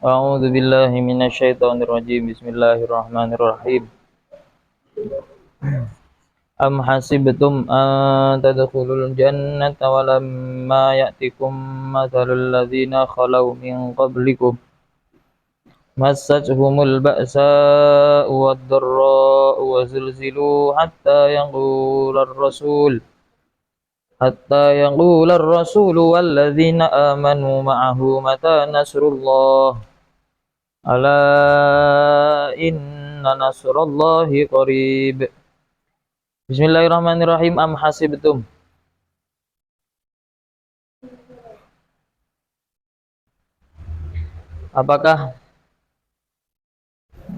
A'udzu billahi minasyaitonir rajim. Bismillahirrahmanirrahim. Am hasibtum an tadkhulul jannata wa lamma ya'tikum mathalul ladzina khalaw min qablikum massatuhumul ba'sa'u wad-dharra'u wa zilzilu hatta yaqular rasul wal ladzina amanu ma'ahu mata nasrullah ala inna nasrullahi qarib. Bismillahirrahmanirrahim. Am hasibtum, apakah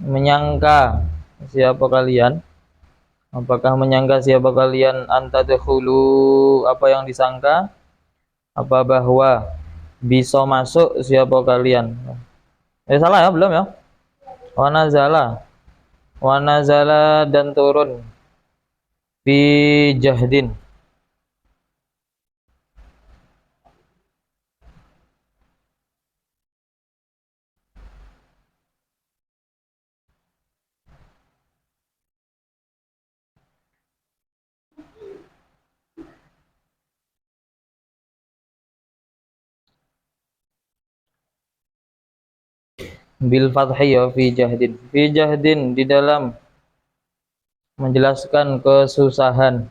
menyangka siapa kalian? Apakah menyangka siapa kalian antadkhulu, apa yang disangka? Apa bahwa bisa masuk siapa kalian? Salah ya, belum ya? Wa nazala dan turun fi jahdin, bil fathi ya, fi jahdin di dalam menjelaskan kesusahan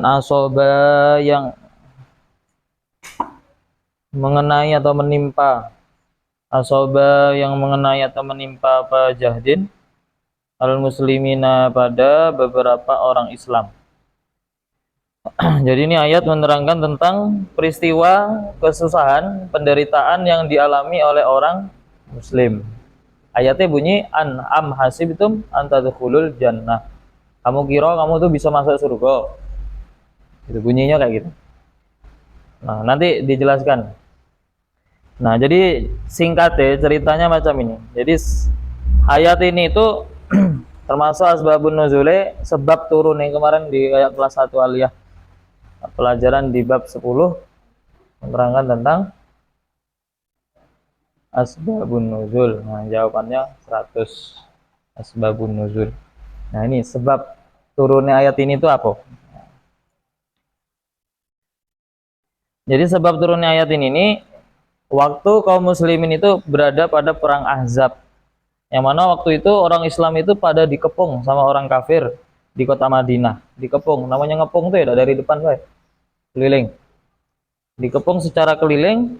asoba yang mengenai atau menimpa, apa jahdin al muslimina, pada beberapa orang Islam. Jadi ini ayat menerangkan tentang peristiwa kesusahan, penderitaan yang dialami oleh orang muslim. Ayatnya bunyi am hasibtum an tadkhulul jannah. Kamu kira kamu tuh bisa masuk surga. Itu bunyinya kayak gitu. Nah, nanti dijelaskan. Nah, jadi singkatnya ceritanya macam ini. Jadi ayat ini itu termasuk asbabun nuzule, sebab turun yang kemarin di ayat kelas 1 aliyah. Pelajaran di bab 10 menerangkan tentang asbabun nuzul. Nah, jawabannya 100 asbabun nuzul. Nah, ini sebab turunnya ayat ini itu apa? Jadi sebab turunnya ayat ini waktu kaum muslimin itu berada pada perang Ahzab. Yang mana waktu itu orang Islam itu pada dikepung sama orang kafir di kota Madinah. Dikepung, namanya ngepung tuh ya dari depan saya. Keliling. Dikepung secara keliling.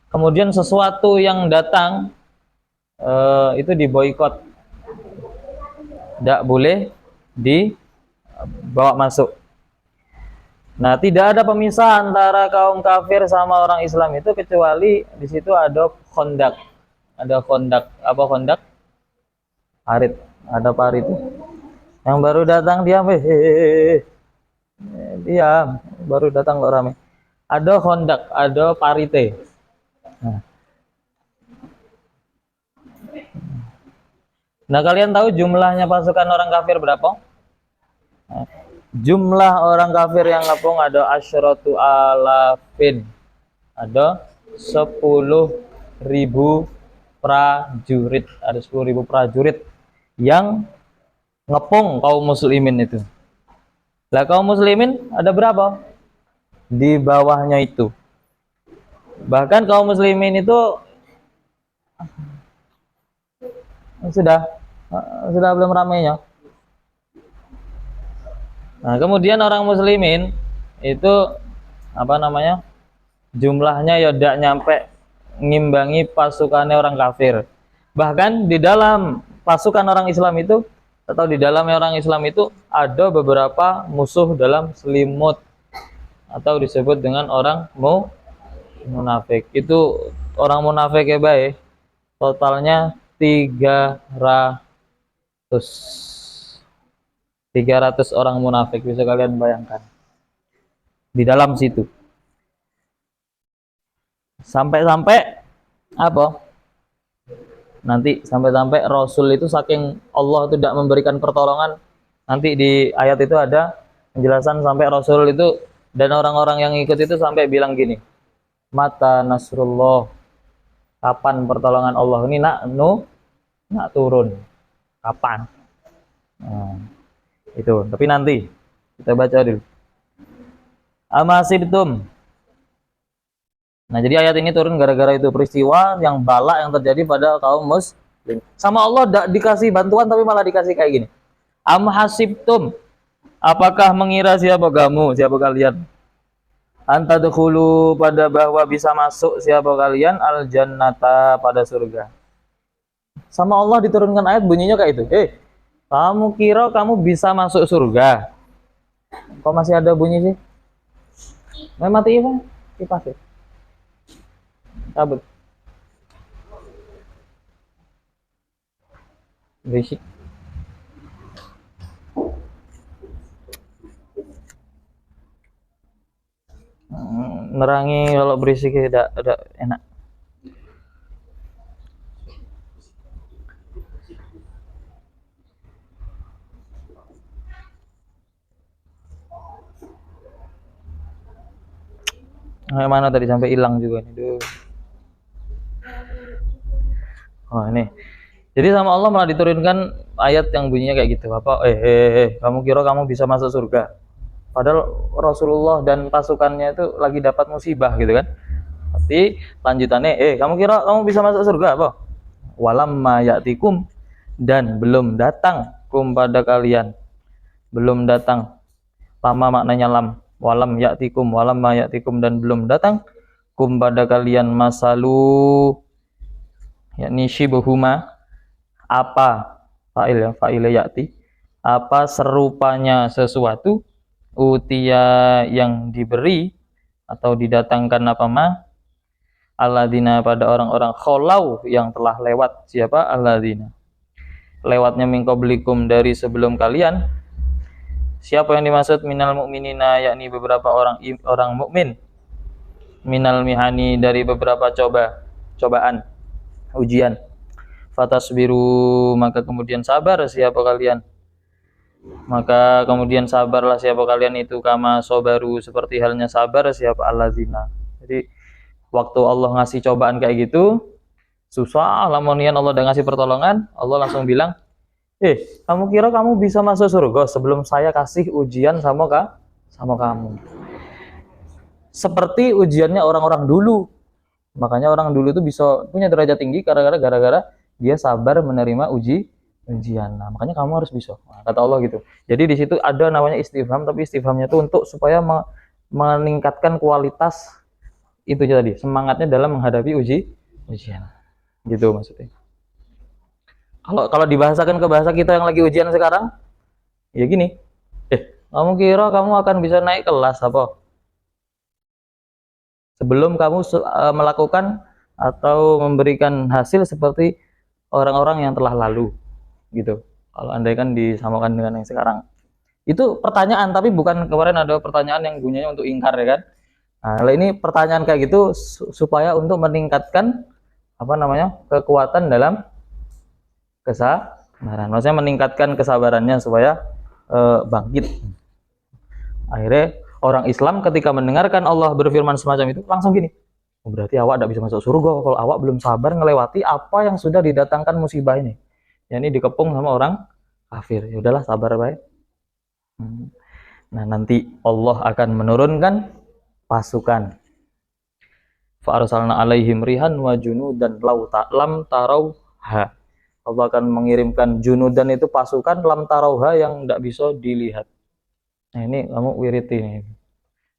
Kemudian sesuatu yang datang itu diboikot, tidak boleh dibawa masuk. Nah, tidak ada pemisah antara kaum kafir sama orang Islam itu kecuali di situ ada kondak. Ada kondak. Apa kondak? Parit. Ada parit. Yang baru datang diam, diam. Baru datang kok rame. Ada kondak, ada parite. Nah, kalian tahu jumlahnya pasukan orang kafir berapa? Jumlah orang kafir yang ngepung ada asyratu alafin. Ada 10.000 prajurit. Ada 10.000 prajurit yang ngepung kaum muslimin itu. Lah kaum muslimin ada berapa? Di bawahnya itu. Bahkan kaum muslimin itu sudah belum ramainya. Nah, kemudian orang muslimin itu jumlahnya ya tidak nyampe ngimbangi pasukannya orang kafir. Bahkan di dalam pasukan orang Islam itu, atau di dalamnya orang Islam itu ada beberapa musuh dalam selimut, atau disebut dengan orang munafik. Itu orang munafik ya baik, totalnya 300 orang munafik, bisa kalian bayangkan di dalam situ. Sampai-sampai apa? Nanti sampai-sampai Rasul itu saking Allah itu tidak memberikan pertolongan, nanti di ayat itu ada penjelasan sampai Rasul itu dan orang-orang yang ikut itu sampai bilang gini, mata nasrullah, Kapan pertolongan Allah ini nak turun? Kapan? Nah, itu. Tapi nanti kita baca dulu. Amasibtum. Nah, jadi ayat ini turun gara-gara itu peristiwa yang balak yang terjadi pada kaum muslim. Sama Allah dikasih bantuan tapi malah dikasih kayak gini. Am hasibtum, apakah mengira siapa kamu, siapa kalian? Antadkhulu, pada bahwa bisa masuk siapa kalian al jannata, pada surga. Sama Allah diturunkan ayat bunyinya kayak itu. Kamu kira kamu bisa masuk surga? Kok masih ada bunyi sih? Mati apa? Kipas ya? Cabut. Berisik. Nerangi kalau berisik tidak enak. Mana tadi sampai hilang juga nih. Duh. Oh ini. Jadi sama Allah malah diturunkan ayat yang bunyinya kayak gitu. Apa? Kamu kira kamu bisa masuk surga? Padahal Rasulullah dan pasukannya itu lagi dapat musibah gitu kan. Tapi lanjutannya, kamu kira kamu bisa masuk surga apa? Walamma ya'tikum, dan belum datang kum pada kalian. Belum datang. Lama maknanya lam. Walam walamma ya'tikum, dan belum datang kum pada kalian masalu, yakni shibuhuma, apa fa'il ya, fa'il ya'ti, apa serupanya sesuatu, utia yang diberi atau didatangkan apa alladzina, pada orang-orang kholau yang telah lewat. Siapa? Alladzina, lewatnya min qablikum, dari sebelum kalian. Siapa yang dimaksud minal mu'minina, yakni beberapa orang mukmin, minal mihani, dari beberapa cobaan, ujian. Fatasbiru, maka kemudian sabar siapa kalian. Maka kemudian sabarlah siapa kalian itu, kama sobaru, seperti halnya sabar siapa alladzina. Jadi waktu Allah ngasih cobaan kayak gitu, susah, lamonian Allah udah ngasih pertolongan, Allah langsung bilang, kamu kira kamu bisa masuk surga sebelum saya kasih ujian sama kamu. Seperti ujiannya orang-orang dulu. Makanya orang dulu itu bisa punya derajat tinggi gara-gara dia sabar menerima ujian. Nah, makanya kamu harus bisa. Nah, kata Allah gitu. Jadi di situ ada namanya istifham, tapi istifhamnya itu untuk supaya meningkatkan kualitas itu tadi, semangatnya dalam menghadapi ujian. Gitu maksudnya. Kalau dibahasakan ke bahasa kita yang lagi ujian sekarang, ya gini. Kamu kira kamu akan bisa naik kelas apa? Sebelum kamu melakukan atau memberikan hasil seperti orang-orang yang telah lalu, gitu. Kalau andai kan disamakan dengan yang sekarang. Itu pertanyaan, tapi bukan kemarin ada pertanyaan yang gunanya untuk ingkar ya kan. Nah, ini pertanyaan kayak gitu supaya untuk meningkatkan kekuatan dalam kesabaran. Maksudnya meningkatkan kesabarannya supaya bangkit. Akhirnya orang Islam ketika mendengarkan Allah berfirman semacam itu langsung gini, berarti awak tidak bisa masuk surga kalau awak belum sabar melewati apa yang sudah didatangkan musibah ini. Ya, ini dikepung sama orang kafir. Ya udahlah, sabar baik. Nah, nanti Allah akan menurunkan pasukan. Fa arsalna alaihim rihan wa junudan lam tarauha. Allah akan mengirimkan junudan, itu pasukan, lam tarauha, yang tidak bisa dilihat. Nah, ini kamu wirid ini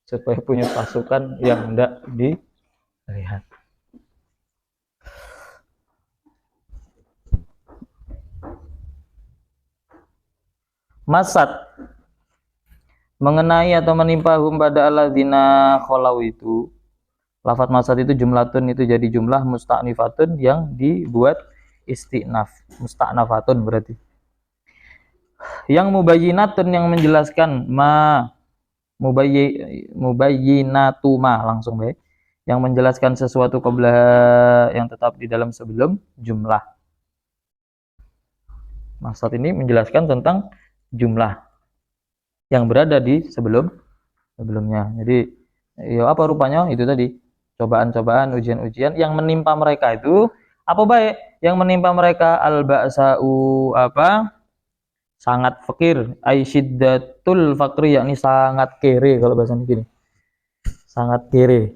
supaya punya pasukan yang tidak dilihat. Masat, mengenai atau menimpa hum pada alladzina kholau itu. Lafaz masat itu jumlatun, itu jadi jumlah musta'nifatun yang dibuat istinaf. Musta'nafatun berarti. Yang mubayyinatun, yang menjelaskan, mubayyinatu langsung baik, yang menjelaskan sesuatu qabla, yang tetap di dalam sebelum jumlah. Maksud ini menjelaskan tentang jumlah yang berada di sebelumnya. Jadi ya apa rupanya itu tadi, cobaan-cobaan, ujian-ujian yang menimpa mereka itu apa baik? Yang menimpa mereka al-ba'sa'u apa? Sangat fakir, ai syiddatul fakri, yakni sangat kere kalau bahasa gini. Sangat kere.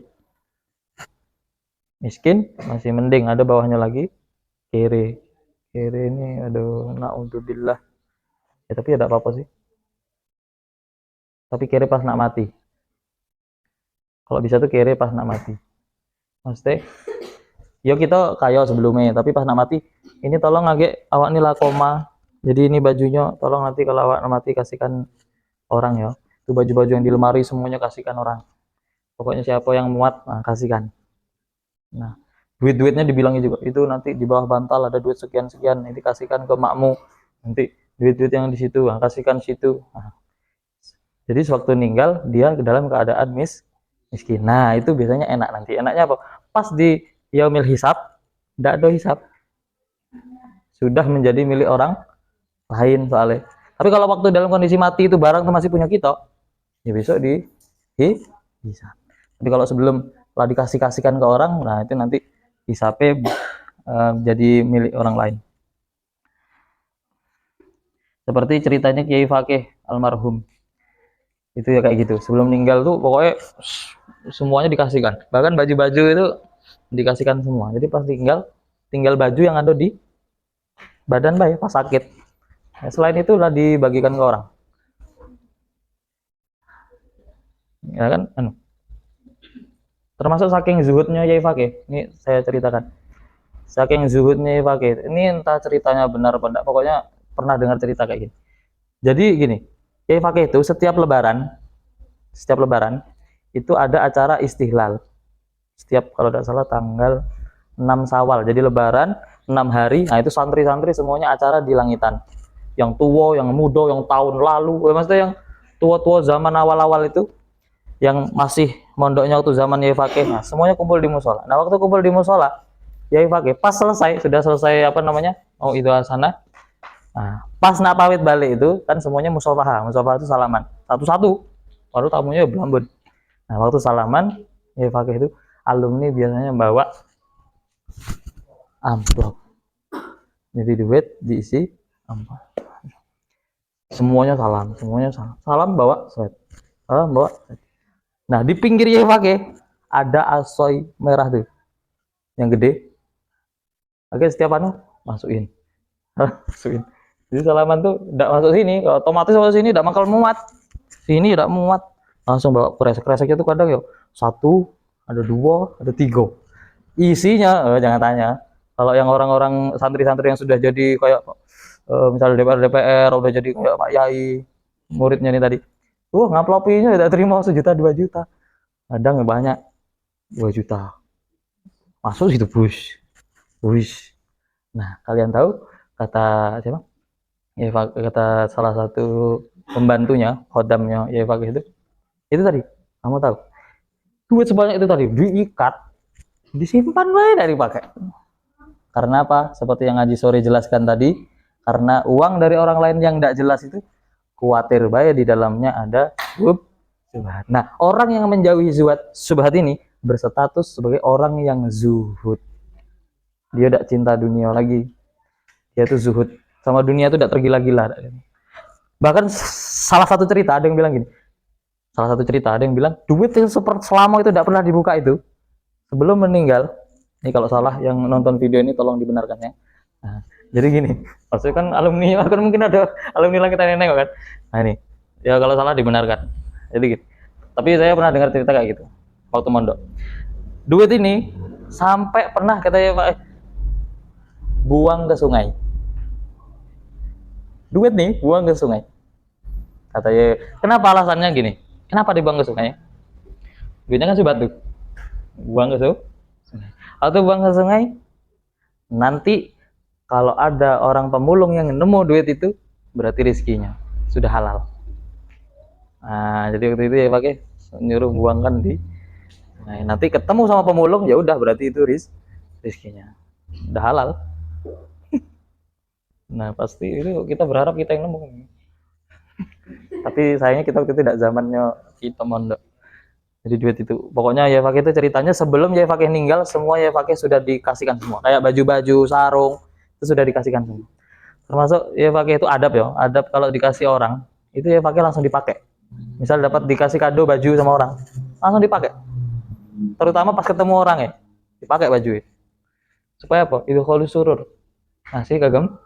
Miskin masih mending, ada bawahnya lagi kere. Kere ini aduh naudzubillah. Ya tapi ada apa-apa sih. Tapi kere pas nak mati. Kalau bisa tuh kere pas nak mati. Maksudnya ya kita kaya sebelumnya, tapi pas nak mati, ini tolong agak awak nih lah koma. Jadi ini bajunya, tolong nanti kalau awak mati kasihkan orang ya. Itu baju-baju yang di lemari semuanya kasihkan orang. Pokoknya siapa yang muat, nah, kasihkan. Nah, duit-duitnya dibilangnya juga. Itu nanti di bawah bantal ada duit sekian-sekian, nanti kasihkan ke makmu. Nanti duit-duit yang di situ, nah, kasihkan situ. Nah, jadi sewaktu meninggal, dia dalam keadaan miskin. Nah, itu biasanya enak nanti. Enaknya apa? Pas di yaumil hisab, tidak ada hisab. Sudah menjadi milik orang lain soalnya. Tapi kalau waktu dalam kondisi mati itu barang itu masih punya kita, ya besok bisa. Tapi kalau sebelum lah dikasihkan ke orang, nah itu nanti hisapnya jadi milik orang lain. Seperti ceritanya Kiai Fakih almarhum. Itu ya kayak gitu. Sebelum meninggal tuh pokoknya semuanya dikasihkan. Bahkan baju-baju itu dikasihkan semua. Jadi pas tinggal baju yang ada di badan bayi pas sakit. Nah, selain itu lah dibagikan ke orang. Ya kan? Termasuk saking zuhudnya Yai Fakih. Ini saya ceritakan. Saking zuhudnya Yai Fakih. Ini entah ceritanya benar apa enggak. Pokoknya pernah dengar cerita kayak gini. Jadi gini, Yai Fakih itu setiap lebaran itu ada acara istihlal. Setiap kalau tidak salah tanggal 6 Sawal. Jadi lebaran 6 hari. Nah, itu santri-santri semuanya acara di langitan. Yang tua, yang muda, yang tahun lalu, maksudnya yang tua-tua zaman awal-awal itu, yang masih mondoknya waktu zaman Yai Fakih, nah, semuanya kumpul di musola. Nah, waktu kumpul di musola, Yai Fakih pas sudah selesai apa namanya? Oh, itu sana. Nah, pas nak pamit balik itu kan semuanya musofaha. Musofaha itu salaman. Satu-satu. Baru tamunya belambun. Nah, waktu salaman, Yai Fakih itu alumni biasanya bawa amplop. Jadi duit diisi amplop. Semuanya salam. Salam bawa sweat. Salam bawa sweat. Nah, di pinggir Yai Fakih ada asoy merah tuh. Yang gede. Oke, setiap masukin. Masukin. Jadi salaman tuh tidak masuk sini, otomatis masuk sini tidak bakal muat. Sini tidak muat. Langsung bawa kresek-kreseknya tuh kadang ya 1, ada 2, ada 3. Isinya jangan tanya. Kalau yang orang-orang santri-santri yang sudah jadi kayak misalnya DPR udah jadi kayak Pak Yai, muridnya nih tadi. Ngaplopinya tidak terima 1 juta 2 juta. Kadang banyak 2 juta. Masuk situ bush. Nah, kalian tahu kata siapa? Ya, kata salah satu pembantunya, khodamnya Yai Fakih itu tadi, kamu tahu, duit sebanyak itu tadi diikat, disimpan baik dari pakai. Karena apa? Seperti yang Haji Sore jelaskan tadi, karena uang dari orang lain yang tidak jelas itu khawatir baik di dalamnya ada subhat. Nah, orang yang menjauhi subhat ini berstatus sebagai orang yang zuhud. Dia tidak cinta dunia lagi. Dia itu zuhud. Sama dunia itu tidak tergila-gila. Bahkan salah satu cerita ada yang bilang gini. Duit yang selama itu tidak pernah dibuka itu sebelum meninggal. Ini kalau salah yang nonton video ini tolong dibenarkan ya. Nah, jadi gini, maksudnya kan alumni, kan mungkin ada alumni Langitan Nenek kan. Nah ini, ya kalau salah dibenarkan. Jadi gitu. Tapi saya pernah dengar cerita kayak gitu waktu mondok. Duit ini sampai pernah katanya Pak buang ke sungai. Duit nih buang ke sungai. Katanya, kenapa alasannya gini? Kenapa dibuang ke sungai? Duitnya kan si batu. Buang ke sungai. Atau buang ke sungai, nanti kalau ada orang pemulung yang nemu duit itu, berarti rezekinya sudah halal. Nah, jadi waktu itu ya pakai nyuruh buangkan di. Nah, nanti ketemu sama pemulung, ya udah berarti itu rezekinya udah halal. Nah, pasti itu kita berharap kita yang nemu. Tapi sayangnya kita waktu itu tidak zamannya kita mondok. Jadi duit itu. Pokoknya Yai Fakih itu ceritanya sebelum Yai Fakih meninggal, semua Yai Fakih sudah dikasihkan semua. Kayak baju-baju, sarung, itu sudah dikasihkan semua. Termasuk Yai Fakih itu adab ya. Adab kalau dikasih orang, itu Yai Fakih langsung dipakai. Misal dapat dikasih kado baju sama orang, langsung dipakai. Terutama pas ketemu orang ya, dipakai baju itu. Supaya apa? Itu kalau surur. Ngasih kagem.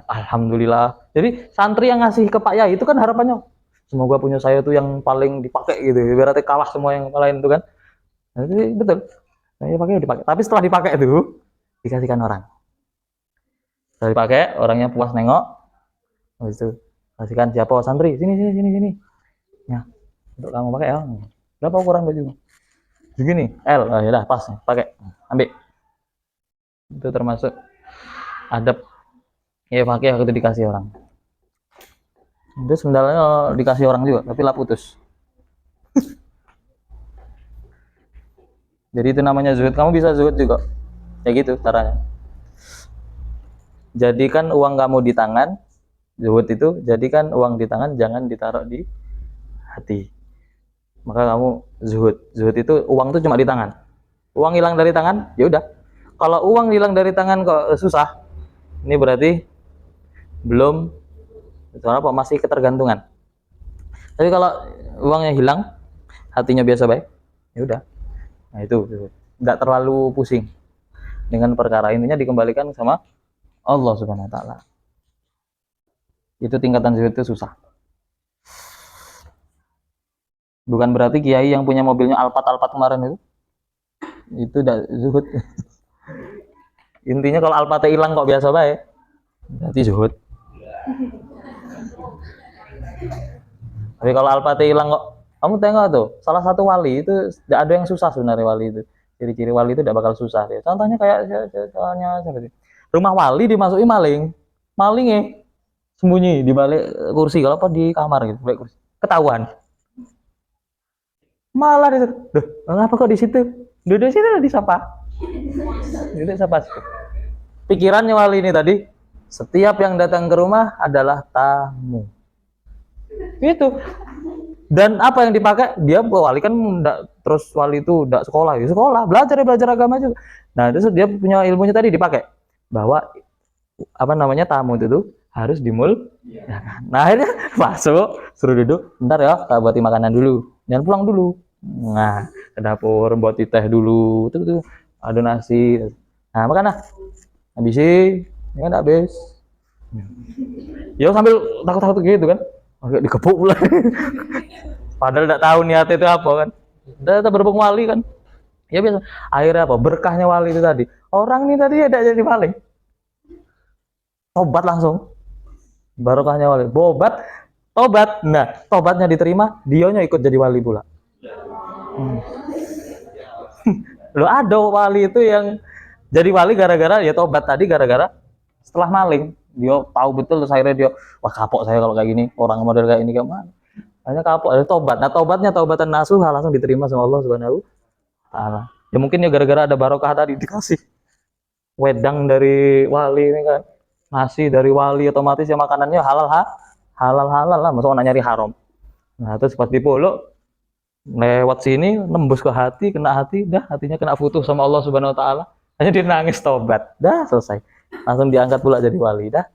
Alhamdulillah. Jadi santri yang ngasih ke Pak Yai itu kan harapannya semoga punya saya tuh yang paling dipakai gitu. Berarti kalah semua yang lain itu kan. Jadi betul. Saya pakai dipakai. Tapi setelah dipakai itu dikasihkan orang. Setelah dipakai, orangnya puas nengok. Habis itu kasihkan siapa santri, sini. Ya, untuk kamu pakai ya. Berapa ukuran baju? Segini, L. Oh, ya udah pas, pakai. Ambil. Itu termasuk adab ya pakai waktu dikasih orang. Itu sendalnya dikasih orang juga, tapi lah putus. Jadi itu namanya zuhud. Kamu bisa zuhud juga. Ya gitu caranya. Jadikan uang kamu di tangan, zuhud itu jadikan uang di tangan, jangan ditaruh di hati. Maka kamu zuhud. Zuhud itu uang itu cuma di tangan. Uang hilang dari tangan, ya udah. Kalau uang hilang dari tangan kok susah, ini berarti belum itu apa, masih ketergantungan. Tapi kalau uangnya hilang, hatinya biasa baik, ya udah. Nah itu nggak terlalu pusing dengan perkara, intinya dikembalikan sama Allah Subhanahu Wa Taala. Itu tingkatan zuhud itu susah. Bukan berarti kiai yang punya mobilnya Alphard kemarin itu udah zuhud. Intinya kalau Alphard hilang kok biasa baik, berarti zuhud. Tapi kalau Alphard hilang kok, kamu tengok tuh, salah satu wali itu tidak ada yang susah sebenarnya wali itu. Ciri-ciri wali itu tidak bakal susah ya. Contohnya kayak soalnya seperti rumah wali dimasuki maling, sembunyi di balik kursi, kalau apa di kamar gitu, balik kursi, ketahuan. Malah itu, duh, kenapa kok di situ? Duduk situ disapa. Duduk sapa. Pikirannya wali ini tadi, setiap yang datang ke rumah adalah tamu. Gitu. Dan apa yang dipakai? Dia wali kan terus wali itu udah sekolah, belajar agama juga. Nah, terus dia punya ilmunya tadi dipakai. Bahwa apa namanya tamu itu tuh harus dimuliakan. Nah, akhirnya masuk, suruh duduk, bentar ya, tak buatin makanan dulu. Jangan pulang dulu. Nah, ke dapur buat teh dulu. Tuh ada nasi. Nah, makan lah. Habisin, ya kan habis. Ya sambil takut-takut gitu kan. Agak dikepuk pula. Padahal enggak tahu niatnya itu apa kan. Udah berhubung wali kan. Ya biasa. Akhirnya apa? Berkahnya wali itu tadi. Orang ini tadi tidak jadi maling. Tobat langsung. Barokahnya wali. Tobat. Nah, tobatnya diterima, dionya ikut jadi wali pula. Loh, ada wali itu yang jadi wali gara-gara ya tobat tadi, gara-gara setelah maling. Dia tahu betul, terus akhirnya dia, wah kapok saya kalau kayak gini, orang model kayak ini gimana? Hanya kapok, ada tobat. Nah tobatnya taubatan nasuha langsung diterima sama Allah Subhanahu wa Ta'ala. Ya mungkin ya gara-gara ada barokah tadi, dikasih wedang dari wali ini kan, nasi dari wali, otomatis ya makanannya halal lah, masa orang nyari haram. Nah terus pas dipolok lewat sini nembus ke hati, kena hati, dah hatinya kena futuh sama Allah Subhanahu Wa Ta'ala. Hanya dia nangis tobat, dah selesai. Langsung diangkat pula jadi wali, dah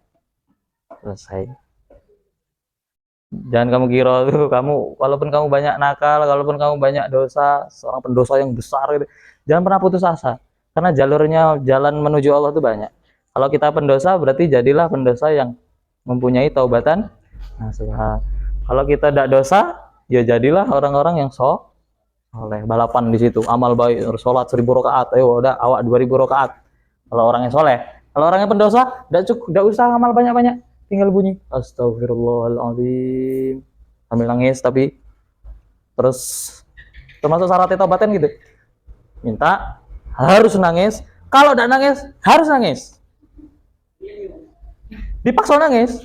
selesai. Jangan kamu kira tuh, kamu walaupun kamu banyak nakal, walaupun kamu banyak dosa, seorang pendosa yang besar gitu, jangan pernah putus asa, karena jalan menuju Allah itu banyak. Kalau kita pendosa, berarti jadilah pendosa yang mempunyai taubatan nasuha. Kalau kita tidak dosa, ya jadilah orang-orang yang soleh. Balapan di situ, amal baik, sholat 1000 rakaat, ayo udah awak 2000 rakaat. Kalau orang yang soleh. Kalau orangnya pendosa, tidak usah amal banyak-banyak, tinggal bunyi astagfirullahaladzim sambil nangis. Tapi terus termasuk syarat taubatan gitu, minta harus nangis, kalau tidak nangis harus nangis, dipaksa nangis.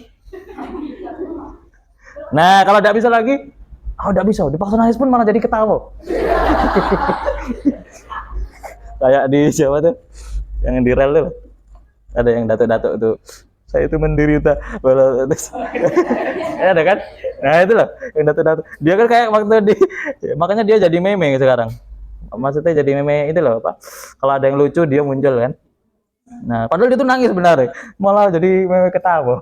Nah kalau tidak bisa lagi, tidak bisa, dipaksa nangis pun malah jadi ketawa. Kayak di Jawa tuh, yang di rel tuh ada yang datuk-datuk tuh, saya itu menderita, ada kan Nah itu loh, yang datu-datu. Dia kan kayak waktu di, makanya dia jadi meme sekarang. Maksudnya jadi meme itu loh Pak. Kalau ada yang lucu dia muncul kan. Nah padahal dia tuh nangis sebenarnya, malah jadi meme ketawa.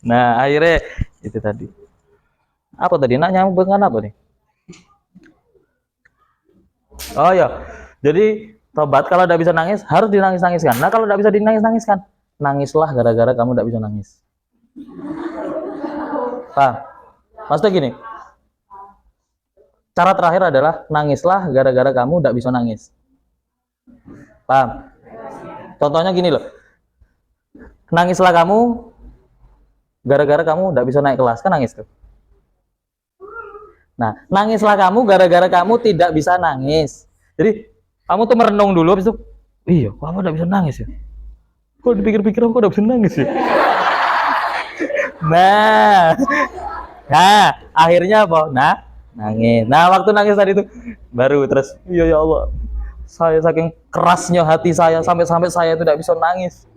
Nah akhirnya itu tadi. Apa tadi? Nak nyambung dengan apa nih? Oh ya, jadi tobat kalau tidak bisa nangis harus dinangis-nangiskan. Nah kalau tidak bisa dinangis-nangiskan, nangislah gara-gara kamu tidak bisa nangis. Paham? Maksudnya gini, cara terakhir adalah nangislah gara-gara kamu tidak bisa nangis. Paham? Contohnya gini loh, nangislah kamu gara-gara kamu tidak bisa naik kelas, kan nangis tuh. Nah, nangislah kamu gara-gara kamu tidak bisa nangis. Jadi kamu tuh merenung dulu, habis itu, iya, kamu tidak bisa nangis ya? Kok dipikir-pikir aku tidak bisa nangis ya? Nah, akhirnya apa? Nah, nangis. Nah, waktu nangis tadi itu baru terus, iya ya Allah, saya saking kerasnya hati saya sampai saya itu tidak bisa nangis.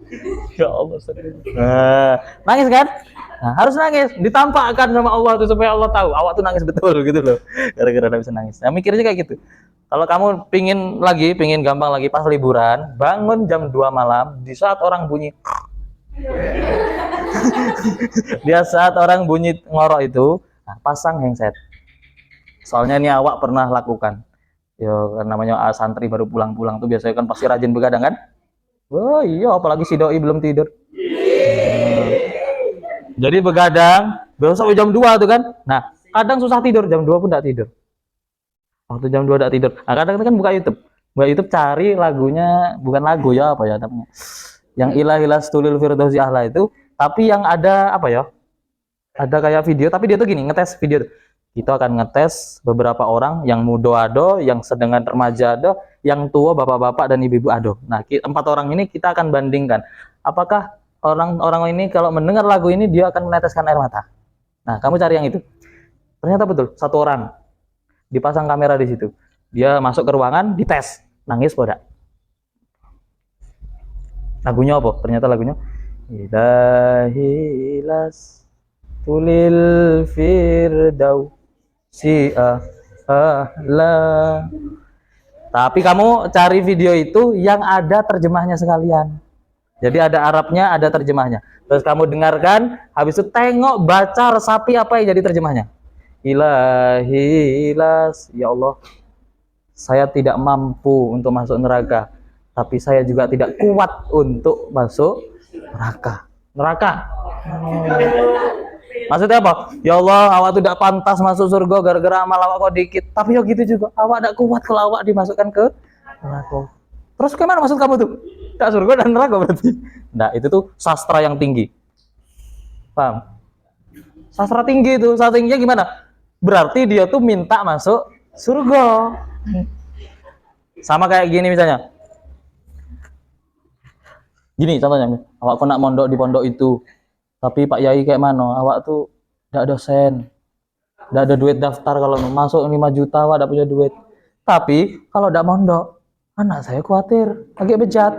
Ya Allah, nah, nangis kan? Nah, harus nangis, ditampakkan sama Allah tuh supaya Allah tahu awak tuh nangis betul gitu loh. Gara-gara tidak bisa nangis. Nah, mikirnya kayak gitu. Kalau kamu pingin gampang lagi pas liburan, bangun jam 2 malam di saat orang bunyi dia saat orang bunyi ngorok itu, nah, pasang handset. Soalnya ini awak pernah lakukan. Ya, namanya santri baru pulang-pulang tuh biasanya kan pasti rajin begadang kan? Oh iya, apalagi si doi belum tidur. Jadi begadang, besok jam 2 tuh kan. Nah, kadang susah tidur, jam 2 pun tidak tidur. Waktu jam 2 tidak tidur. Nah, kadang kan buka YouTube. Buka YouTube cari lagunya, bukan lagu ya apa ya namanya. Yang Ilahilas Tulil Firdausi Ahla itu, tapi yang ada apa ya? Ada kayak video, tapi dia tuh gini, ngetes video. Kita akan ngetes beberapa orang, yang muda ado, yang sedang remaja ado, yang tua bapak-bapak dan ibu-ibu ado. Nah, 4 orang ini kita akan bandingkan. Apakah orang-orang ini kalau mendengar lagu ini dia akan meneteskan air mata. Nah, kamu cari yang itu. Ternyata betul, 1 orang dipasang kamera di situ. Dia masuk ke ruangan, dites, nangis pada. Lagunya apa? Ternyata lagunya Ilahilas Tulil Firdausi Ahla. Tapi kamu cari video itu yang ada terjemahnya sekalian. Jadi ada Arabnya, ada terjemahnya. Terus kamu dengarkan, habis itu tengok, baca, resapi apa yang jadi terjemahnya. Ilahilas, ya Allah, saya tidak mampu untuk masuk neraka, tapi saya juga tidak kuat untuk masuk neraka. Maksudnya apa? Ya Allah, awak tidak pantas masuk surga gara-gara amal awak kok dikit. Tapi ya gitu juga, awak tidak kuat kalau awak dimasukkan ke neraka. Terus kemana maksud kamu tuh? Tak surga dan neraka berarti. Nah, itu tuh sastra yang tinggi. Paham? Sastra tinggi itu, sastra tingginya gimana? Berarti dia tuh minta masuk surga. Sama kayak gini misalnya. Gini contohnya, awak kok nak mondok di pondok itu, tapi Pak Yai kayak mana? Awak tuh tidak ada sen, tidak ada duit daftar, kalau masuk 5 juta awak tidak punya duit. Tapi kalau tidak mondok, anak saya khawatir, agak bejat.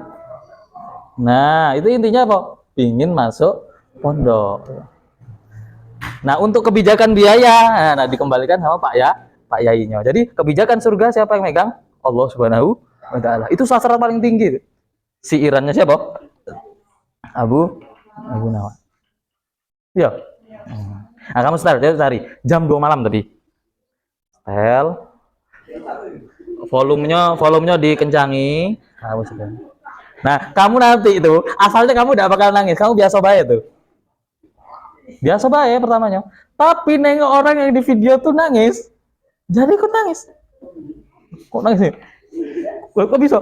Nah, itu intinya apa? Pingin masuk pondok. Nah, untuk kebijakan biaya, nah dikembalikan sama Pak Yainya. Jadi kebijakan surga siapa yang megang? Allah Subhanahu wa Ta'ala. Itu sastra paling tinggi. Siirannya siapa? Abu Nawas. Ya. Nah, kamu cari jam 2 malam tadi. Volumenya dikencangi. Nah, kamu nanti itu asalnya kamu tidak bakal nangis, kamu biasa baik tuh. Biasa baik pertamanya. Tapi nengok orang yang di video tuh nangis, jadi ikut nangis. Kok nangis nih? Kok bisa?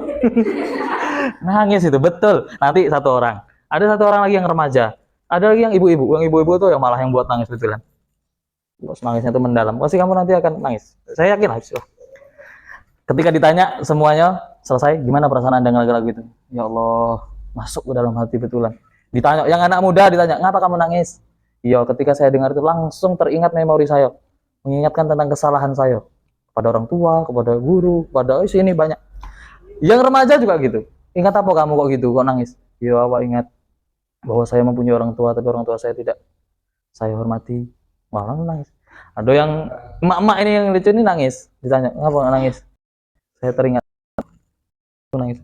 Nangis itu betul. Nanti 1 orang. Ada 1 orang lagi yang remaja. Ada lagi yang ibu-ibu. Yang ibu-ibu tuh yang malah yang buat nangis betulan. Terus nangisnya tuh mendalam. Pasti kamu nanti akan nangis. Saya yakin lah. Ketika ditanya semuanya selesai, gimana perasaan Anda dengan lagu itu? Ya Allah, masuk ke dalam hati betulan. Ditanya, yang anak muda ditanya, ngapa kamu nangis? Iya, ketika saya dengar itu langsung teringat memori saya, mengingatkan tentang kesalahan saya kepada orang tua, kepada guru, kepada sini banyak. Yang remaja juga gitu. Ingat apa kamu kok gitu, kok nangis? Ya, awak ingat bahwa saya mempunyai orang tua, tapi orang tua saya tidak saya hormati. Wah, langsung nangis. Ada yang emak-emak ini yang lucu ini nangis. Ditanya, ngapa nggak nangis? Saya teringat nangis.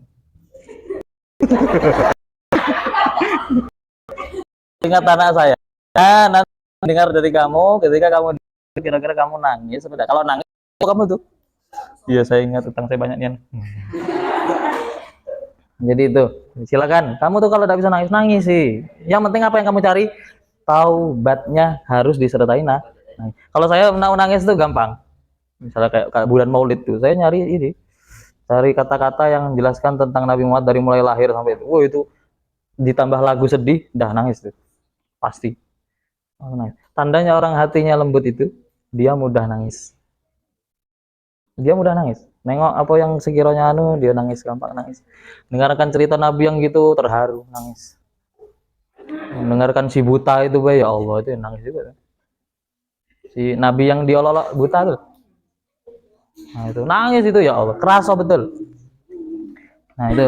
Ingat anak saya. Nah, nanti dengar dari kamu ketika kamu kira-kira kamu nangis. Kalau nangis, kamu tuh. Iya, saya ingat tentang saya banyak nian. Jadi itu, silakan. Kamu tuh kalau tidak bisa nangis, nangis sih. Yang penting apa yang kamu cari? Taubatnya harus disertai kalau saya nangis itu gampang. Misalnya kayak bulan Maulid tuh, saya nyari ini, cari kata-kata yang menjelaskan tentang Nabi Muhammad dari mulai lahir sampai itu. Itu ditambah lagu sedih, dah nangis tuh. Pasti. Tandanya orang hatinya lembut itu, dia mudah nangis. Dia mudah nangis. Nengok apa yang sekiranya dia nangis, gampang nangis. Dengarkan cerita Nabi yang gitu terharu, nangis. Mendengarkan si buta itu, ya Allah, itu nangis juga. Si Nabi yang diolok buta tuh. Nah, itu nangis itu, ya Allah, kerasa betul. Nah, itu.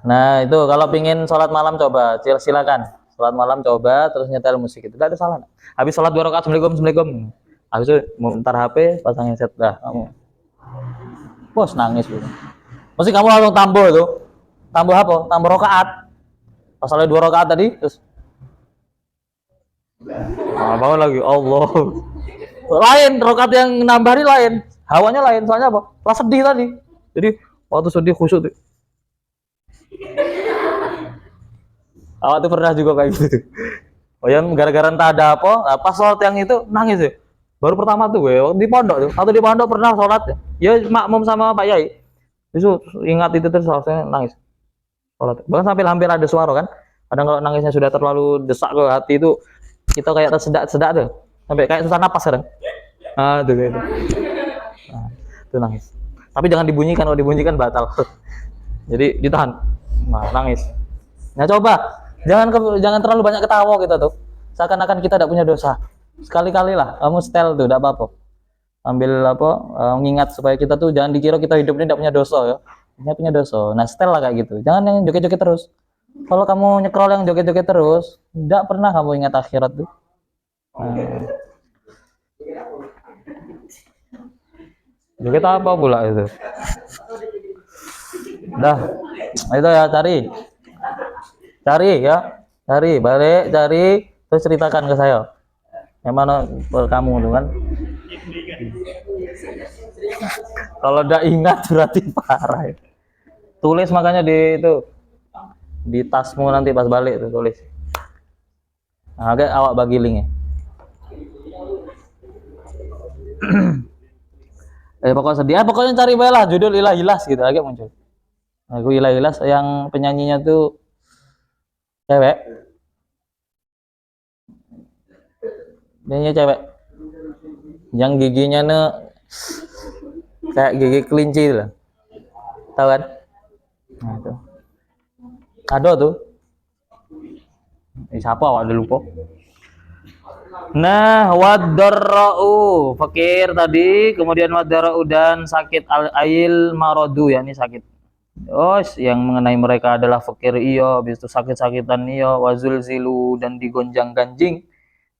Nah, itu kalau pingin sholat malam coba, silakan. Sholat malam coba terus nyetel musik itu. Tidak ada salah. Habis sholat 2 rakaat, Assalamualaikum. Habis itu ntar HP, pasangin set dah kamu. Bos nangis gitu. Mesti kamu langsung tambah itu. Tambah apa? Tambah rakaat. Pasalnya 2 rakaat tadi terus bangun lagi, Allah. Lain rakaat yang nambah ini lain. Hawanya lain, soalnya apa? Pas sedih tadi. Jadi waktu sedih khusyuk tuh. Awak tuh pernah juga kayak gitu. Oh ya, gara-gara entah ada apa, nah, pas sholat yang itu nangis ya. Baru pertama tuh gue di pondok tuh. Atau di pondok pernah sholat ya makmum sama Pak Yai. Itu ingat itu terus saya nangis. Sholat. Bahkan sampai hampir ada suara kan. Kadang kalau nangisnya sudah terlalu desak ke hati itu kita kayak tersedak-sedak tuh. Sampai kayak susah napas kadang. Ah, tuh gitu. Nah, itu nangis. Tapi jangan dibunyikan, kalau dibunyikan batal. Jadi ditahan. Nah, nangis. Nah, coba jangan terlalu banyak ketawa kita tuh. Seakan-akan kita tidak punya dosa. Sekali-kali lah kamu setel tuh, tidak apa-apa. Ambil apa, mengingat supaya kita tuh jangan dikira kita hidup ini tidak punya dosa ya. Tidak punya dosa. Nah, setel lah kayak gitu. Jangan yang joget-joget terus. Kalau kamu nyekrol yang joget-joget terus, tidak pernah kamu ingat akhirat tuh. Nah. Joget apa pula itu? Dah, itu ya cari ya, balik cari terus ceritakan ke saya. Yang mana kamu tuh kan? Kalau udah ingat berarti parah. Ya. Tulis makanya di tasmu nanti pas balik tuh tulis. Nah, agak awak bagi linknya. Pokoknya sedih. Pokoknya cari lah judul Ilah Ilas gitu agak muncul. Lagu Ilah Ilas yang penyanyinya tuh cewek. Penyanyi cewek. Yang giginya kayak gigi kelinci itu lah. Tahu kan? Nah, itu. Ada tuh. Siapa awak udah lupa. Nah, wadarra'u fakir tadi, kemudian wadarra'u dan sakit al-ail marodu, yakni sakit. Yang mengenai mereka adalah fakir iyo, habis itu sakit-sakitan iyo, wazul zilu dan digonjang-ganjing,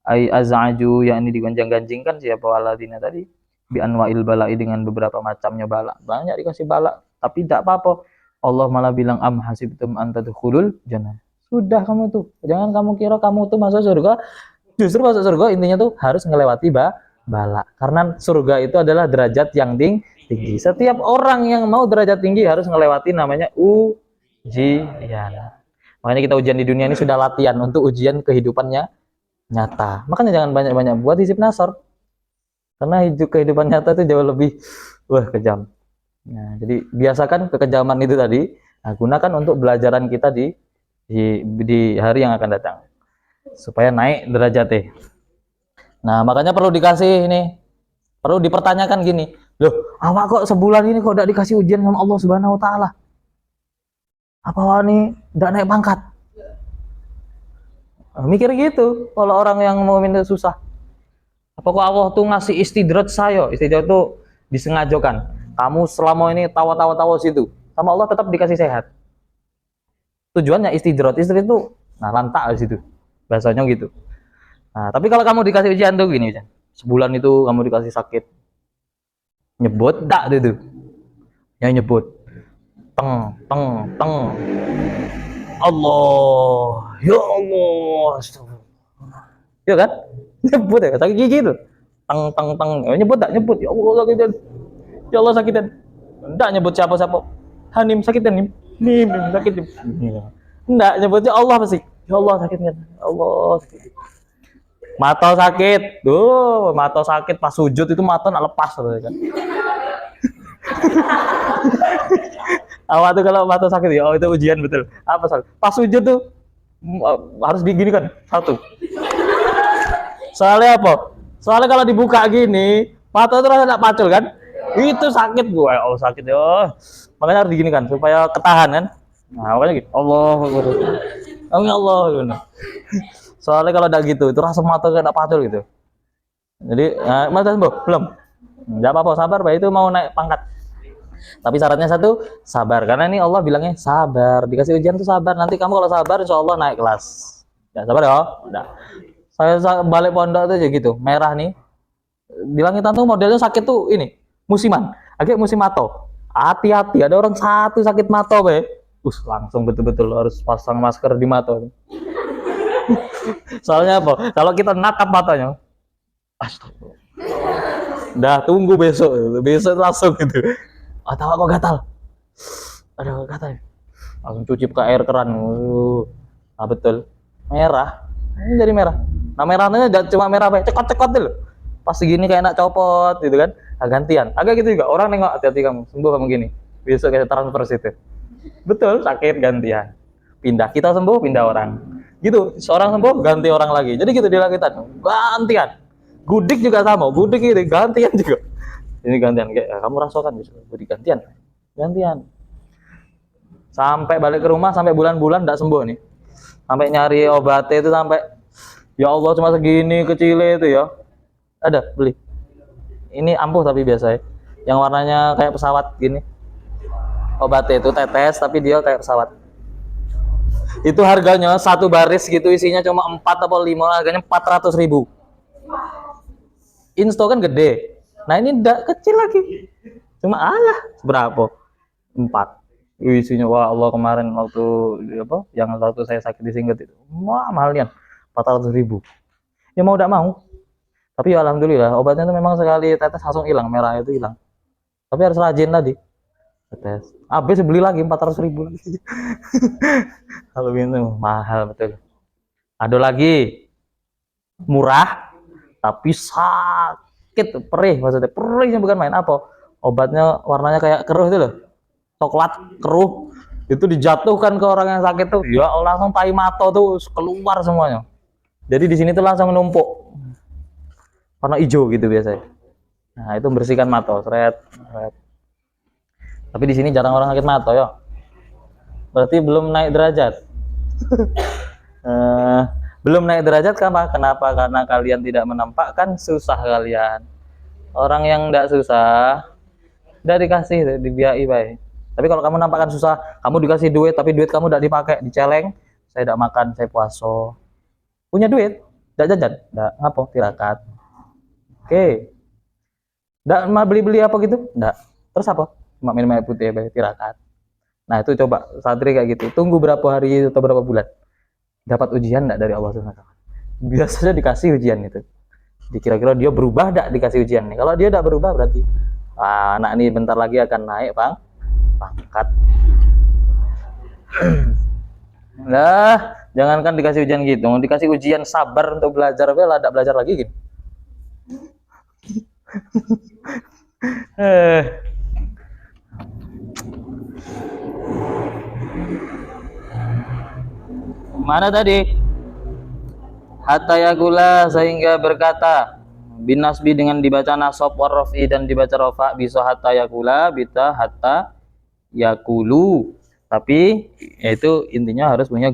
ai azaju, yakni digonjang-ganjingkan siapa waladina tadi, bi anwa'il bala'i dengan beberapa macamnya bala. Banyak dikasih bala, tapi tidak apa-apa. Allah malah bilang am hasibtum an tadkhulul jannah. Sudah kamu tuh, jangan kamu kira kamu tuh masuk surga. Justru masuk surga intinya tuh harus melewati bala. Karena surga itu adalah derajat yang tinggi. Setiap orang yang mau derajat tinggi harus melewati namanya ujian. Makanya kita ujian di dunia ini sudah latihan untuk ujian kehidupannya nyata. Makanya jangan banyak-banyak buat hisib nasor. Karena kehidupan nyata itu jauh lebih kejam. Nah, jadi biasakan kekejaman itu tadi, gunakan untuk belajaran kita di hari yang akan datang. Supaya naik derajatnya. Nah, makanya perlu dikasih ini, perlu dipertanyakan gini, loh, awak kok sebulan ini kok tidak dikasih ujian sama Allah Subhanahu Wa Taala? Apa awak ini tidak naik pangkat? Mikir gitu, kalau orang yang mau minta susah. Apakah Allah tuh ngasih istidrat saya? Istidrat tuh disengajakan. Kamu selama ini tawa-tawa situ, sama Allah tetap dikasih sehat. Tujuannya istidrat itu, nah lantak di situ. Bahasanya gitu. Nah, tapi kalau kamu dikasih ujian tuh gini, ujian. Sebulan itu kamu dikasih sakit. Nyebut tak itu. Yang nyebut. Teng, teng, teng. Allah. Ya Allah. Ya kan? Nyebut ya, sakit gigi tuh. Teng, teng, teng. Nyebut tak? Nyebut. Ya Allah sakitan. Ya Allah sakitan. Enggak nyebut siapa-siapa. Hanim sakitan nim. Nim sakit. Enggak nyebutnya Allah pasti. Ya Allah sakitnya. Ya Allah sakit. Mata sakit. Duh, mata sakit pas sujud itu mata nak lepas kan. Awak tuh kalau mata sakit ya, oh itu ujian betul. Apa salah? Pas sujud tuh harus digini kan satu. Soalnya apa? Soalnya kalau dibuka gini, mata itu rasa tak pacul kan? Itu sakit gue. Oh sakit ya. Makanya harus digini kan supaya ketahan kan. Nah, makanya gitu. Allah. Allah. Soalnya kalau udah gitu, itu rasa mata kayak tak pacul gitu. Jadi, mata sembuh? Belum. Enggak apa-apa, sabar, Pak. Itu mau naik pangkat. Tapi syaratnya satu, sabar. Karena ini Allah bilangnya sabar. Dikasih ujian tuh sabar. Nanti kamu kalau sabar, insya Allah naik kelas. Ya, sabar ya. Udah. Saya balik pondok tuh aja gitu. Merah nih. Di langitan tuh modelnya sakit tuh ini. Musiman. Agak musim mato. Hati-hati. Ada orang satu sakit mato, Be. Langsung betul-betul harus pasang masker di mata. Soalnya apa? Kalau kita natap matanya. Astagfirullah. Dah tunggu besok. Besok langsung gitu. Tahu kok gatal. Aduh gatal. Langsung cuci pakai air keran. Nah betul. Merah. Ini jadi merah. Nah merahnya cuma merah apa? Cekot-cekot dulu. Pas segini kayak nak copot gitu kan. Nah, gantian. Agak gitu juga. Orang nengok hati-hati kamu. Sembuh kamu gini. Besok kayak transfer situ. Betul, sakit gantian. Pindah kita sembuh, pindah orang. Gitu. Seorang sembuh, ganti orang lagi. Jadi gitu dilakukan. Gantian. Gudik juga sama. Gudik gitu gantian juga. Ini gantian kayak kamu rasakan bisa beri gantian sampai balik ke rumah sampai bulan-bulan tidak sembuh nih, sampai nyari obatnya itu sampai ya Allah cuma segini kecil itu ya, ada beli ini ampuh tapi biasa ya, yang warnanya kayak pesawat gini, obatnya itu tetes tapi dia kayak pesawat, itu harganya satu baris gitu isinya cuma 4 atau 5, harganya 400.000. Insto kan gede. Nah ini tidak kecil lagi, cuma berapa? 4. Isinya wah Allah kemarin waktu apa? Yang waktu saya sakit di Singget itu, wah mahalnya 400.000. Ya mau tidak mau. Tapi ya alhamdulillah obatnya itu memang sekali tetes langsung hilang, merah itu hilang. Tapi harus rajin tadi. Tetes. Habis beli lagi 400.000 lagi. Kalau gitu mahal betul. Ada lagi murah tapi sakit, perih maksudnya, perihnya bukan main. Apa obatnya warnanya kayak keruh itu loh, coklat keruh, itu dijatuhkan ke orang yang sakit tuh ya langsung tai mato tuh keluar semuanya. Jadi di sini tuh langsung menumpuk warna hijau gitu biasanya. Nah itu membersihkan mato, seret. Tapi di sini jarang orang sakit mato ya, berarti belum naik derajat. Belum naik derajat kenapa? Karena kalian tidak menampakkan susah kalian. Orang yang tidak susah tidak dikasih, dibiayai baik. Tapi kalau kamu nampakkan susah, kamu dikasih duit tapi duit kamu tidak dipakai, diceleng. Saya tidak makan, saya puasa. Punya duit, tidak jajan, tidak ngapo, tirakat. Oke. Tidak beli-beli apa gitu, tidak. Terus apa? Cuma minum air putih, tirakat. Nah itu coba santri kayak gitu. Tunggu berapa hari atau berapa bulan. Dapat ujian enggak dari Allah SWT? Biasanya dikasih ujian itu. Dikira-kira dia berubah enggak dikasih ujian nih. Kalau dia enggak berubah berarti anak ini bentar lagi akan naik pangkat. Nah, jangankan dikasih ujian gitu, dikasih ujian sabar untuk belajar, lah enggak belajar lagi gitu. Mana tadi? Hatta yakula, sehingga berkata, binasbi dengan dibaca nasab warrofi dan dibaca rofa, bisa hatta yakula, bita hatta yakulu. Tapi itu intinya harus punya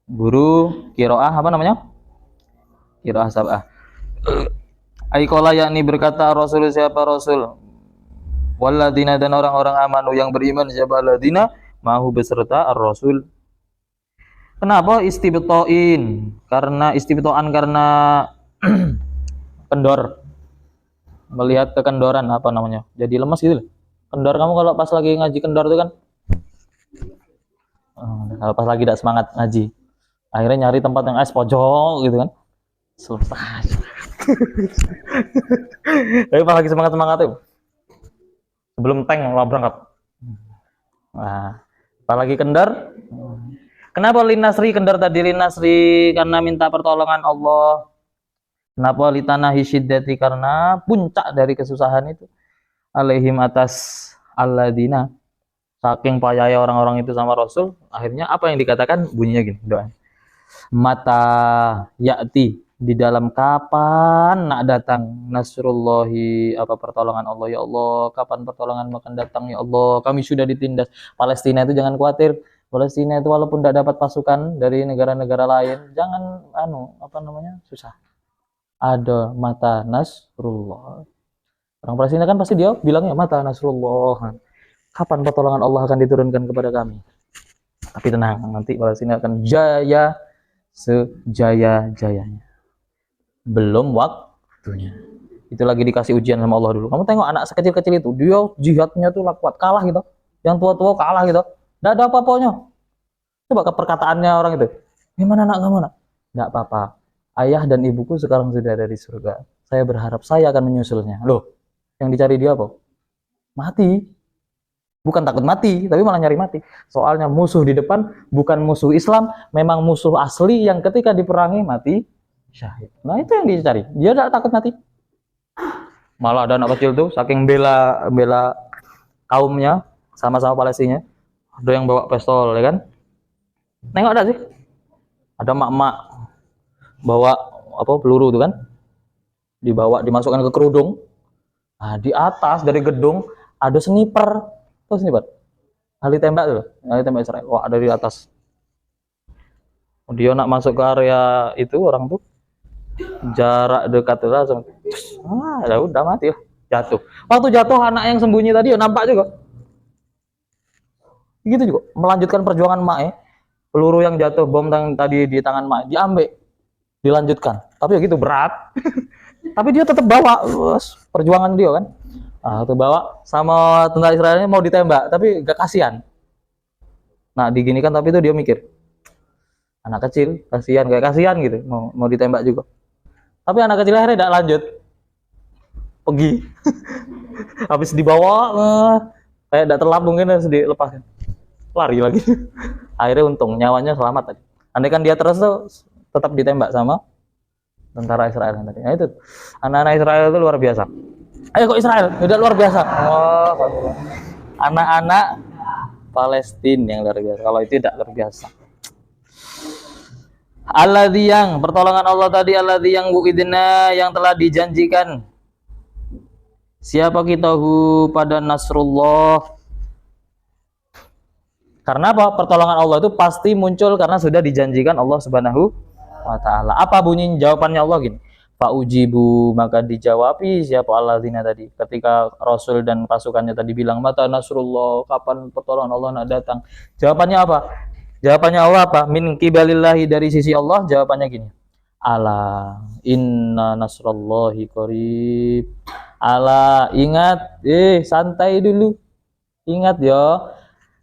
guru kiroah apa namanya? Kiroah sab'ah. Aikola yakni berkata Rasul, siapa Rasul? Walladina, dan orang-orang amanu yang beriman, siapa ladina mahu beserta ar-Rasul. Kenapa istibtoin? Karena istibtoan karena kendor. Melihat kekendoran apa namanya? Jadi lemas gitu loh. Kendor, kamu kalau pas lagi ngaji kendor itu kan kalau pas lagi tidak semangat ngaji, akhirnya nyari tempat yang pojok gitu kan. Selesai. Tapi pas lagi semangat tuh sebelum tank mau berangkat. Nah, apalagi kendor. Kenapa linasri kendor tadi linasri? Karena minta pertolongan Allah. Kenapa litanahi syiddati? Karena puncak dari kesusahan itu. Alaihim atas alladina. Saking payahnya orang-orang itu sama Rasul, akhirnya apa yang dikatakan? Bunyinya gini, doa. Mata ya'ti, di dalam kapan nak datang nasrullahi, apa pertolongan Allah ya Allah, kapan pertolongan akan datang ya Allah, kami sudah ditindas. Palestina itu jangan khawatir, Palestina itu walaupun tidak dapat pasukan dari negara-negara lain, jangan susah. Ada mata nasrullah. Orang Palestina kan pasti dia bilangnya mata nasrullah. Kapan pertolongan Allah akan diturunkan kepada kami? Tapi tenang, nanti Palestina akan jaya sejaya-jayanya. Belum waktunya. Itu lagi dikasih ujian sama Allah dulu. Kamu tengok anak sekecil-kecil itu, dia jihadnya tuh kuat, kalah gitu. Yang tua-tua kalah gitu. Tidak ada apa-apanya. Coba ke perkataannya orang itu. Gimana nak kamu nak? Tidak apa-apa. Ayah dan ibuku sekarang sudah ada di surga. Saya berharap saya akan menyusulnya. Loh, yang dicari dia apa? Mati. Bukan takut mati, tapi malah nyari mati. Soalnya musuh di depan bukan musuh Islam, memang musuh asli yang ketika diperangi mati syahid. Nah itu yang dicari. Dia tidak takut mati. Malah ada anak kecil tuh, saking bela kaumnya, sama-sama Palestina, ada yang bawa pistol, ya kan? Nengok ada sih. Ada mak-mak bawa peluru tuh kan? Dibawa, dimasukkan ke kerudung. Nah, di atas dari gedung ada sniper. Terus sniper. Ahli tembak tuh, ahli tembak Israel. Wah, ada di atas. Dia nak masuk ke area itu orang tuh jarak dekat tuh langsung. Udah mati lah, jatuh. Waktu jatuh anak yang sembunyi tadi nampak juga. Gitu juga, melanjutkan perjuangan mak ya. Peluru yang jatuh bom yang tadi di tangan mak diambil, dilanjutkan. Tapi ya gitu berat. Tapi dia tetap bawa perjuangan dia kan. Nah, itu bawa sama tentara Israelnya mau ditembak, tapi gak kasihan. Nah, diginikan tapi itu dia mikir. Anak kecil, kasihan, gak kasihan gitu, mau ditembak juga. Tapi anak kecil akhirnya tidak lanjut. Pergi. Habis dibawa, kayak tidak terlambung kan harus dilepaskan. Lari lagi. Akhirnya untung, nyawanya selamat tadi. Andai kan dia terus tuh tetap ditembak sama tentara Israel tadi. Nah itu, anak-anak Israel itu luar biasa. Ayo kok Israel, udah luar biasa. Oh, anak-anak Palestina yang luar biasa. Kalau itu tidak luar biasa. Alladzi yang pertolongan Allah tadi, alladzi yang bu'idna yang telah dijanjikan. Siapa kitahu pada Nasrullah. Karena apa? Pertolongan Allah itu pasti muncul karena sudah dijanjikan Allah Subhanahu wa taala. Apa bunyi jawabannya Allah gini? Fa'ujibu, maka dijawabi siapa alladzina tadi ketika Rasul dan pasukannya tadi bilang mata nasrullah, kapan pertolongan Allah nak datang. Jawabannya apa? Jawabannya Allah apa? Min qibalillahi, dari sisi Allah. Jawabannya gini. Ala inna nasrullahi qarib. Ala, ingat, santai dulu. Ingat ya.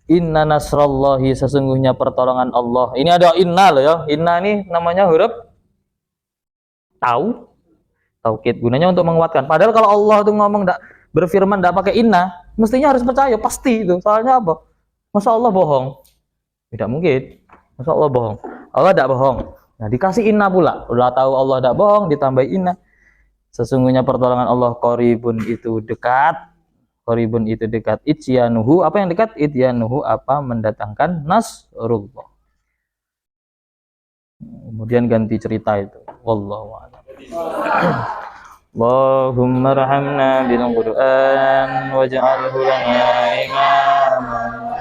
Inna nasrullahi, sesungguhnya pertolongan Allah. Ini ada inna loh ya. Inna ini namanya huruf taukid, gunanya untuk menguatkan. Padahal kalau Allah itu ngomong berfirman tidak pakai inna, mestinya harus percaya pasti itu. Soalnya apa? Masa Allah bohong? Tidak mungkin. Masa Allah bohong? Allah tidak bohong. Nah, dikasih inna pula. Udah tahu Allah tidak bohong, ditambah inna. Sesungguhnya pertolongan Allah qaribun, itu dekat. Qaribun itu dekat. Ityanuhu, apa yang dekat? Ityanuhu, apa mendatangkan nasrullah. Kemudian ganti cerita itu. Wallahu a'lam. Allahumma rahamna bil Qur'an waj'alhu lana imaman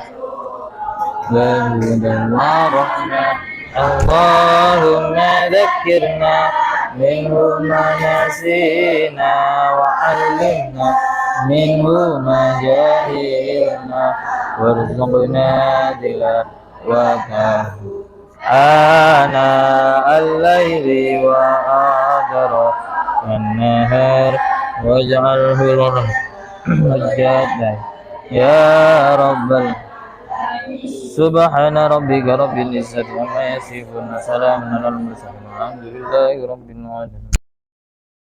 wa rahmah. Allahumma dzakkirna minhu ma nasina wa 'allimna minhu ma jahilna warzuqna tilawatahu آناء الليل وأطراف النهار واجعله لنا حجة يا رب سبحان ربك رب العزة عما يصفون سلام على المرسلين الحمد لله رب العالمين.